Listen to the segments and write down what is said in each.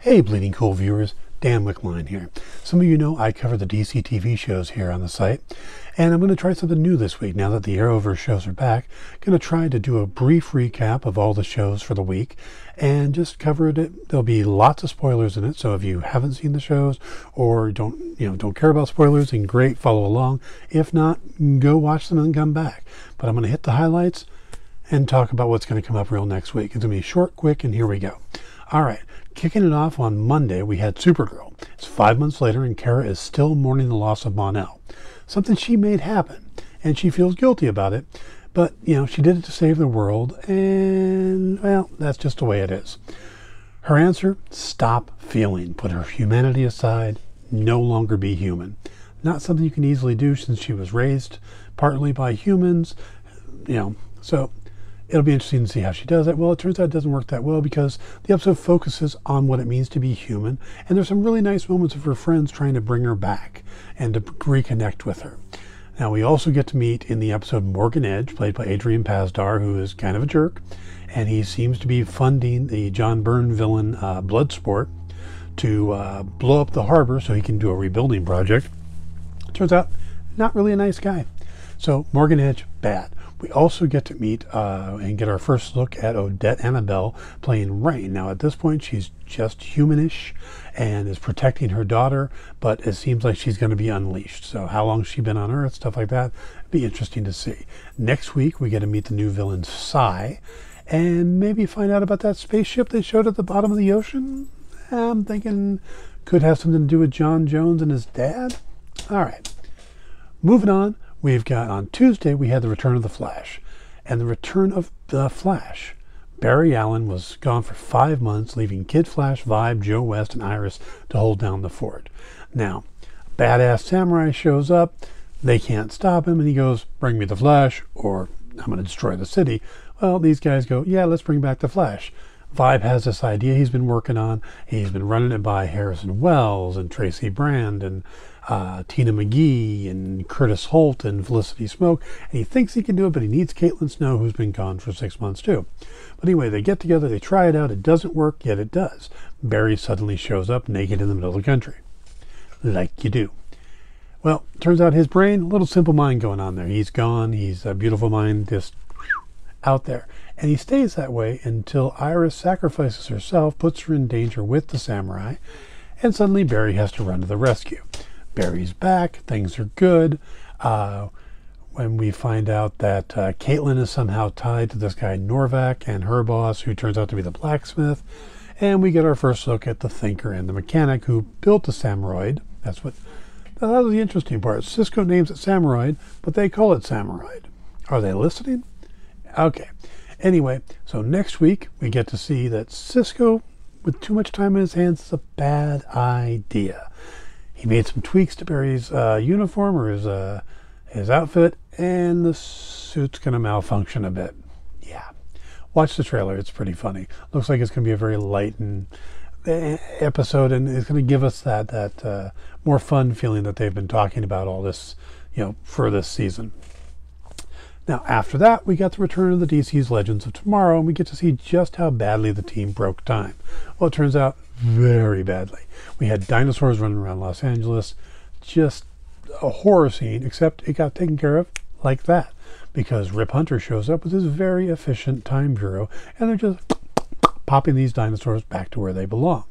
Hey Bleeding Cool viewers, Dan Wickline here. Some of you know I cover the DCTV shows here on the site, and I'm going to try something new this week now that the Arrowverse shows are back. I'm going to try to do a brief recap of all the shows for the week and just cover it. There'll be lots of spoilers in it, so if you haven't seen the shows or don't care about spoilers, then great, follow along. If not, go watch them and come back. But I'm going to hit the highlights and talk about what's going to come up real next week. It's going to be short, quick, and here we go. All right, kicking it off on Monday, we had Supergirl. It's 5 months later, and Kara is still mourning the loss of Mon-El. Something she made happen, and she feels guilty about it. But, she did it to save the world, and, well, that's just the way it is. Her answer, stop feeling. Put her humanity aside, no longer be human. Not something you can easily do since she was raised partly by humans, so it'll be interesting to see how she does it. Well, it turns out it doesn't work that well because the episode focuses on what it means to be human, and there's some really nice moments of her friends trying to bring her back and to reconnect with her. Now, we also get to meet in the episode Morgan Edge, played by Adrian Pasdar, who is kind of a jerk, and he seems to be funding the John Byrne villain Bloodsport to blow up the harbor so he can do a rebuilding project. Turns out, not really a nice guy. So, Morgan Edge, bad. We also get to meet and get our first look at Odette Annabelle playing Rain. Now, at this point, she's just humanish and is protecting her daughter, but it seems like she's going to be unleashed. So how long has she been on Earth, stuff like that, be interesting to see. Next week, we get to meet the new villain, Psy, and maybe find out about that spaceship they showed at the bottom of the ocean. I'm thinking could have something to do with John Jones and his dad. All right, moving on. We've got on Tuesday, we had the return of the Flash. And the return of the Flash. Barry Allen was gone for 5 months, leaving Kid Flash, Vibe, Joe West, and Iris to hold down the fort. Now, badass samurai shows up. They can't stop him, and he goes, bring me the Flash, or I'm going to destroy the city. Well, these guys go, yeah, let's bring back the Flash. Vibe has this idea he's been working on. He's been running it by Harrison Wells and Tracy Brand and Tina McGee and Curtis Holt and Felicity Smoke, and he thinks he can do it, but he needs Caitlin Snow, who's been gone for 6 months too. But anyway, they get together, they try it out, it doesn't work, yet it does. Barry suddenly shows up naked in the middle of the country. Like you do. Well, turns out his brain, a little simple mind going on there. He's gone, he's a beautiful mind, just out there. And he stays that way until Iris sacrifices herself, puts her in danger with the samurai, and suddenly Barry has to run to the rescue. Barry's back, things are good. When we find out that Caitlin is somehow tied to this guy Norvac and her boss, who turns out to be the blacksmith, and we get our first look at the thinker and the mechanic who built the Samuroid. That was the interesting part. Cisco names it Samuroid, but they call it Samuroid. Are they listening? Okay. Anyway, so next week we get to see that Cisco, with too much time in his hands, is a bad idea. He made some tweaks to Barry's uniform or his outfit, and the suit's going to malfunction a bit. Yeah. Watch the trailer. It's pretty funny. Looks like it's going to be a very light episode, and it's going to give us that more fun feeling that they've been talking about all this, for this season. Now, after that, we got the return of the DC's Legends of Tomorrow, and we get to see just how badly the team broke time. Well, it turns out very badly. We had dinosaurs running around Los Angeles, just a horror scene, except it got taken care of like that, because Rip Hunter shows up with his very efficient time bureau, and they're just popping these dinosaurs back to where they belong.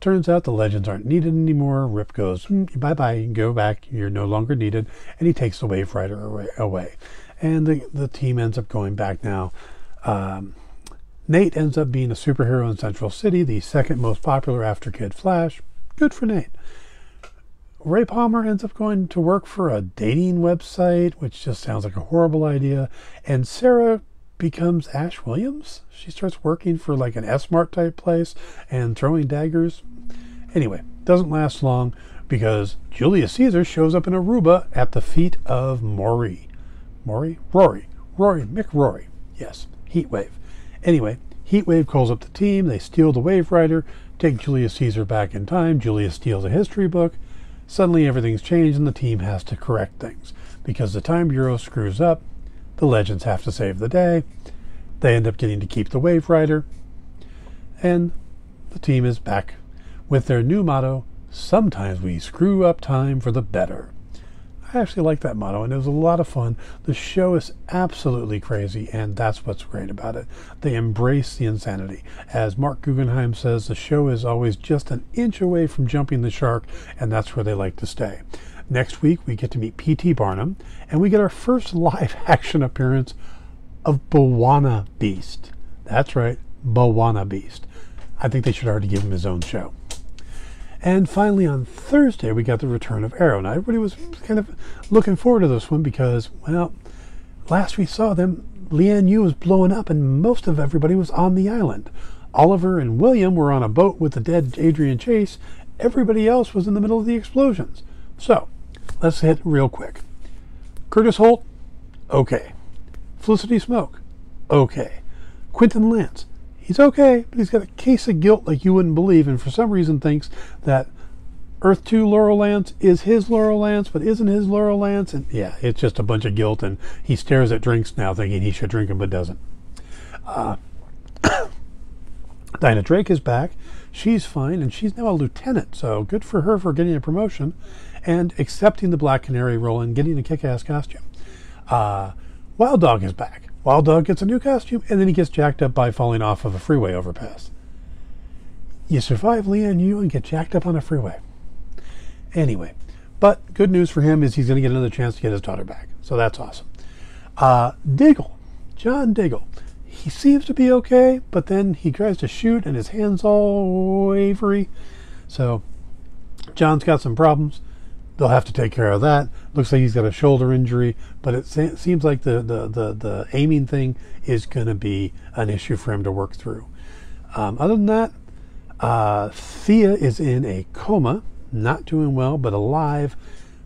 Turns out the Legends aren't needed anymore. Rip goes, bye-bye, go back, you're no longer needed, and he takes the Wave Rider away. And the team ends up going back now. Nate ends up being a superhero in Central City, the second most popular after Kid Flash. Good for Nate. Ray Palmer ends up going to work for a dating website, which just sounds like a horrible idea. And Sarah becomes Ash Williams. She starts working for like an S-Mart type place and throwing daggers. Anyway, doesn't last long because Julius Caesar shows up in Aruba at the feet of Rory, McRory. Yes, Heatwave. Anyway, Heatwave calls up the team. They steal the Wave Rider, take Julius Caesar back in time. Julius steals a history book. Suddenly everything's changed and the team has to correct things. Because the Time Bureau screws up, the Legends have to save the day. They end up getting to keep the Wave Rider. And the team is back with their new motto, "Sometimes we screw up time for the better." I actually like that motto, and it was a lot of fun. The show is absolutely crazy, and that's what's great about it. They embrace the insanity. As Mark Guggenheim says, the show is always just an inch away from jumping the shark, and that's where they like to stay. Next week, we get to meet P.T. Barnum, and we get our first live-action appearance of Bwana Beast. That's right, Bwana Beast. I think they should already give him his own show. And finally, on Thursday, we got the return of Arrow. Now, everybody was kind of looking forward to this one because, well, last we saw them, Lian Yu was blowing up and most of everybody was on the island. Oliver and William were on a boat with the dead Adrian Chase. Everybody else was in the middle of the explosions. So, let's hit real quick. Curtis Holt, okay. Felicity Smoke, okay. Quentin Lance, he's okay, but he's got a case of guilt like you wouldn't believe, and for some reason thinks that Earth 2 Laurel Lance is his Laurel Lance, but isn't his Laurel Lance. And yeah, it's just a bunch of guilt, and he stares at drinks now thinking he should drink them, but doesn't. Dinah Drake is back. She's fine, and she's now a lieutenant, so good for her for getting a promotion and accepting the Black Canary role and getting a kick-ass costume. Wild Dog is back. Wild Dog gets a new costume, and then he gets jacked up by falling off of a freeway overpass. You survive Lian Yu and get jacked up on a freeway. Anyway, but good news for him is he's going to get another chance to get his daughter back. So that's awesome. Diggle, John Diggle. He seems to be okay, but then he tries to shoot and his hand's all wavery. So John's got some problems. They'll have to take care of that. Looks like he's got a shoulder injury, but it seems like the aiming thing is going to be an issue for him to work through. Other than that, Thea is in a coma, not doing well, but alive.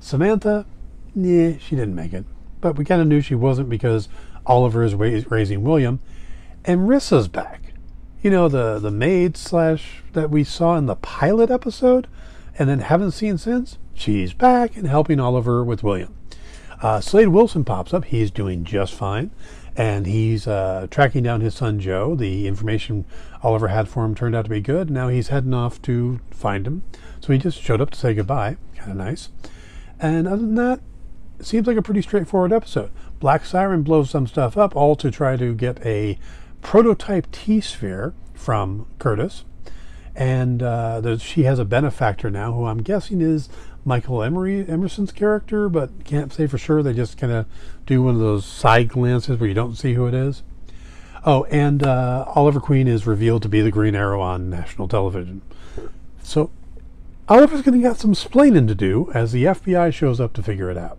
Samantha, she didn't make it, but we kind of knew she wasn't because Oliver is raising William. And Rissa's back. You know, the maid / that we saw in the pilot episode and then haven't seen since. She's back and helping Oliver with William. Slade Wilson pops up. He's doing just fine. And he's tracking down his son, Joe. The information Oliver had for him turned out to be good. Now he's heading off to find him. So he just showed up to say goodbye. Kind of nice. And other than that, it seems like a pretty straightforward episode. Black Siren blows some stuff up, all to try to get a prototype T-sphere from Curtis. And she has a benefactor now, who I'm guessing is Michael Emerson's character, but can't say for sure. They just kind of do one of those side glances where you don't see who it is. Oh, and Oliver Queen is revealed to be the Green Arrow on national television. So Oliver's going to get some splaining to do as the FBI shows up to figure it out.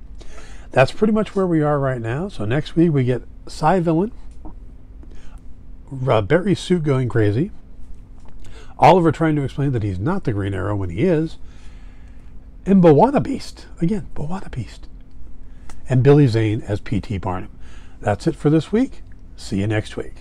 That's pretty much where we are right now. So next week we get Cy Villain, Barry's suit going crazy, Oliver trying to explain that he's not the Green Arrow when he is, and Bwana Beast. Again, Bwana Beast. And Billy Zane as P.T. Barnum. That's it for this week. See you next week.